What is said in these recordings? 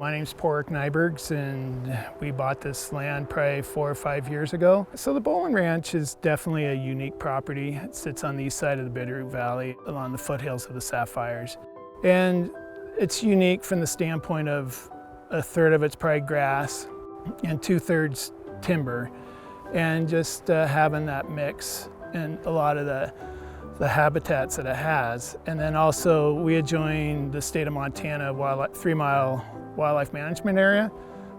My name's Porrick Nybergs, and we bought this land probably 4 or 5 years ago. So the Bolin Ranch is definitely a unique property. It sits on the east side of the Bitterroot Valley along the foothills of the Sapphires. And it's unique from the standpoint of a third of it's probably grass and 2/3 timber. And just having that mix and a lot of the habitats that it has. And then also we adjoin the state of Montana 3-mile wildlife management area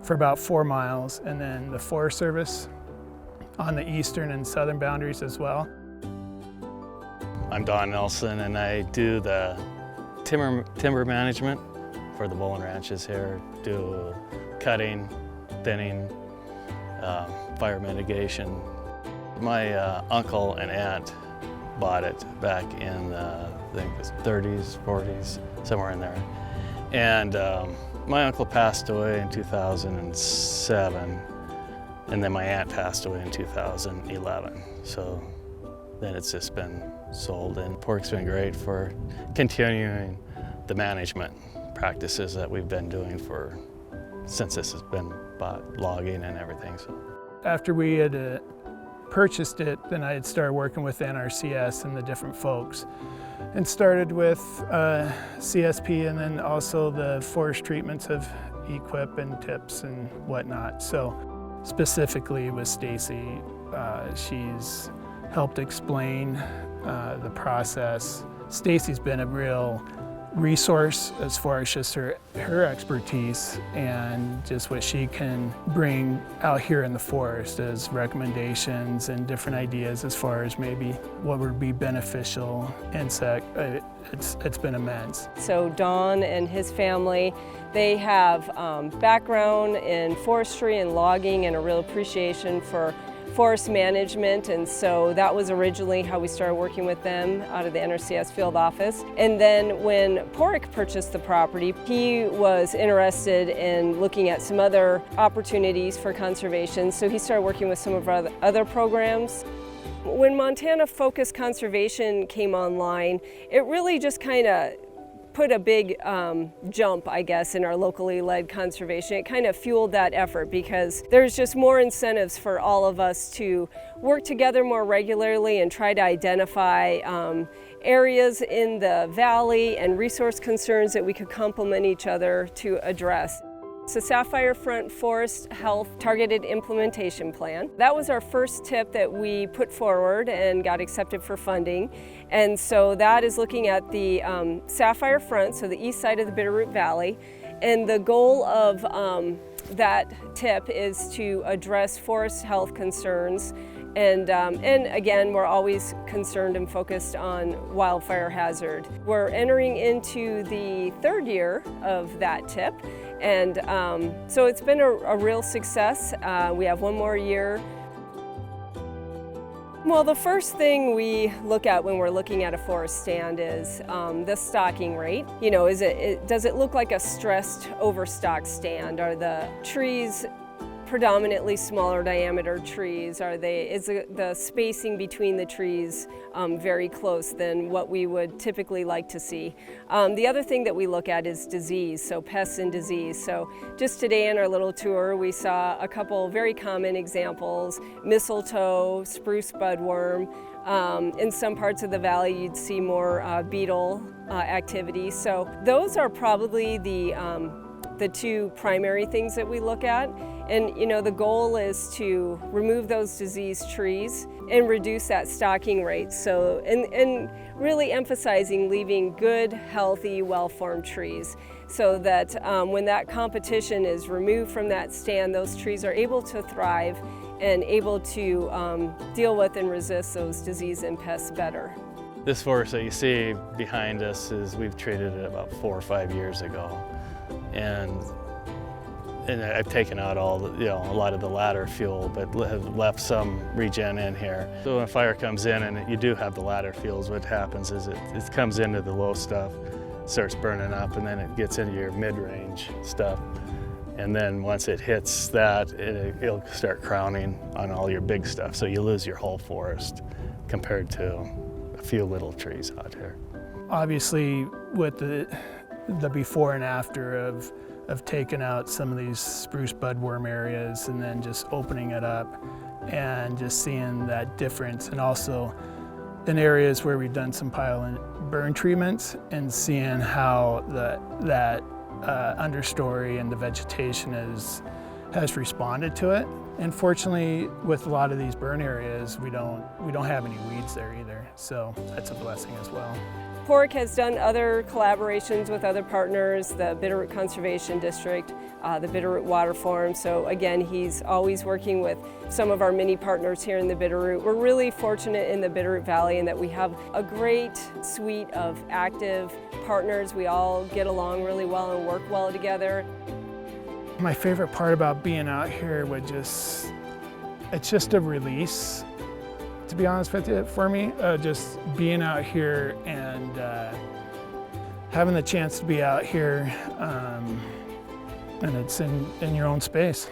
for about 4 miles, and then the Forest Service on the eastern and southern boundaries as well. I'm Don Nelson, and I do the timber management for the Bolin Ranches here. Do cutting, thinning, fire mitigation. My uncle and aunt bought it back in I think it was 30s, 40s, somewhere in there. And my uncle passed away in 2007, and then my aunt passed away in 2011. So then it's just been sold, and Porrick's been great for continuing the management practices that we've been doing since this has been bought, logging and everything. So after we had purchased it, then I had started working with NRCS and the different folks, and started with CSP and then also the forest treatments of equip and tips and whatnot. So specifically with Stacy, she's helped explain the process. Stacy's been a real resource as far as just her expertise and just what she can bring out here in the forest as recommendations and different ideas as far as maybe what would be beneficial insect. It's been immense. So Don and his family, they have background in forestry and logging and a real appreciation for forest management, and so that was originally how we started working with them out of the NRCS field office. And then when Porrick purchased the property, he was interested in looking at some other opportunities for conservation, so he started working with some of our other programs. When Montana Focused Conservation came online, it really just kind of put a big jump, I guess, in our locally led conservation. It kind of fueled that effort because there's just more incentives for all of us to work together more regularly and try to identify areas in the valley and resource concerns that we could complement each other to address. It's a Sapphire Front Forest Health Targeted Implementation Plan. That was our first tip that we put forward and got accepted for funding. And so that is looking at the Sapphire Front, so the east side of the Bitterroot Valley. And the goal of that tip is to address forest health concerns. And again, we're always concerned and focused on wildfire hazard. We're entering into the 3rd year of that tip. And so it's been a real success. We have 1 more year. Well, the first thing we look at when we're looking at a forest stand is the stocking rate. You know, does it look like a stressed overstocked stand? Are the trees predominantly smaller diameter trees? Is the spacing between the trees very close than what we would typically like to see? The other thing that we look at is disease, so pests and disease. So just today in our little tour, we saw a couple very common examples: mistletoe, spruce budworm. In some parts of the valley, you'd see more beetle activity. So those are probably the 2 primary things that we look at. And you know, the goal is to remove those diseased trees and reduce that stocking rate. So, and really emphasizing leaving good, healthy, well-formed trees so that when that competition is removed from that stand, those trees are able to thrive and able to deal with and resist those disease and pests better. this forest that you see behind us we've treated it about 4 or 5 years ago. And I've taken out all the, a lot of the ladder fuel, but have left some regen in here. So when a fire comes in and you do have the ladder fuels, what happens is it comes into the low stuff, starts burning up, and then it gets into your mid-range stuff. And then once it hits that, it'll start crowning on all your big stuff. So you lose your whole forest compared to a few little trees out here. Obviously, with the before and after of of taking out some of these spruce budworm areas and then just opening it up and just seeing that difference. And also in areas where we've done some pile and burn treatments and seeing how that understory and the vegetation has responded to it. And fortunately, with a lot of these burn areas, we don't have any weeds there either. So that's a blessing as well. Pork has done other collaborations with other partners, the Bitterroot Conservation District, the Bitterroot Water Forum. So again, he's always working with some of our many partners here in the Bitterroot. We're really fortunate in the Bitterroot Valley in that we have a great suite of active partners. We all get along really well and work well together. My favorite part about being out here it's just a release, to be honest with you, for me. Just being out here and having the chance to be out here, and it's in your own space.